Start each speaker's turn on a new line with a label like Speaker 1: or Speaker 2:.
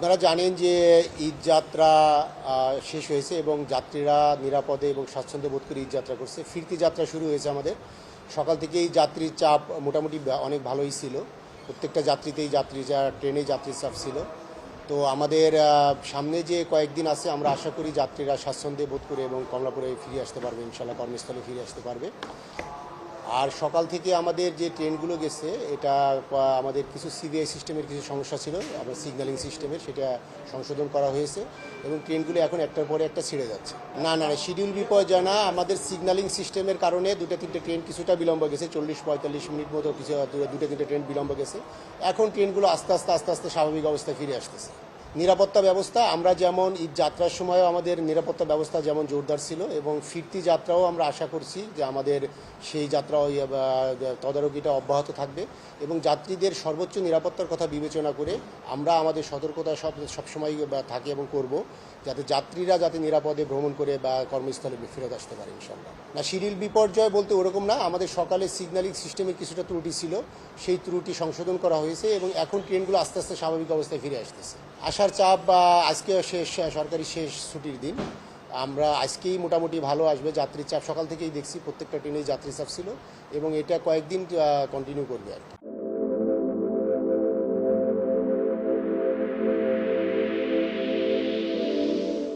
Speaker 1: আপনারা জানেন যে ঈদ যাত্রা শেষ হয়েছে এবং যাত্রীরা নিরাপদে এবং স্বাচ্ছন্দ্যে বোধ করে ঈদ যাত্রা করছে। ফিরতি যাত্রা শুরু হয়েছে আমাদের সকাল থেকেই। যাত্রীর চাপ মোটামুটি অনেক ভালোই ছিল। প্রত্যেকটা যাত্রীতেই ট্রেনে যাত্রীর চাপ ছিল। তো আমাদের সামনে যে কয়েকদিন আছে আমরা আশা করি যাত্রীরা স্বাচ্ছন্দ্যে বোধ করে এবং কমলাপুরে ফিরে আসতে পারবে, ইনশাল্লাহ কর্মস্থলে ফিরে আসতে পারবে। আর সকাল থেকে আমাদের যে ট্রেনগুলো গেছে এটা আমাদের কিছু সিবিআই সিস্টেমের কিছু সমস্যা ছিল, আবার সিগন্যালিং সিস্টেমের, সেটা সংশোধন করা হয়েছে এবং ট্রেনগুলো এখন একটার পরে একটা ছেড়ে যাচ্ছে। না না, শিডিউল বিপর্যয় না, আমাদের সিগন্যালিং সিস্টেমের কারণে দুটো তিনটে ট্রেন কিছুটা বিলম্ব গেছে, 40-45 মিনিট মতো কিছু দুটো তিনটে ট্রেন বিলম্ব গেছে। এখন ট্রেনগুলো আস্তে আস্তে আস্তে আস্তে স্বাভাবিক অবস্থায় ফিরে আসতেছে। নিরাপত্তা ব্যবস্থা আমরা যেমন ঈদ যাত্রার সময়ও আমাদের নিরাপত্তা ব্যবস্থা যেমন জোরদার ছিল এবং ফিরতি যাত্রাও আমরা আশা করছি যে আমাদের সেই যাত্রাও তদারকিটা অব্যাহত থাকবে এবং যাত্রীদের সর্বোচ্চ নিরাপত্তার কথা বিবেচনা করে আমরা আমাদের সতর্কতা সবসময় থাকি এবং করব, যাতে যাত্রীরা যাতে নিরাপদে ভ্রমণ করে বা কর্মস্থলে ফেরত আসতে পারে ইনশাল্লাহ। না, শিডিউল বিপর্যয় বলতে ওরকম না, আমাদের সকালে সিগন্যালিং সিস্টেমে কিছুটা ত্রুটি ছিল, সেই ত্রুটি সংশোধন করা হয়েছে এবং এখন ট্রেনগুলো আস্তে আস্তে স্বাভাবিক অবস্থায় ফিরে আসতেছে। আসার চাপ বা আজকে সরকারি শেষ ছুটির দিন, আমরা আজকেই মোটামুটি ভালো আসবে। যাত্রীর চাপ সকাল থেকেই দেখছি প্রত্যেকটা ট্রেনেই যাত্রীর চাপ ছিল এবং এটা কয়েকদিন কন্টিনিউ করবে আর কি।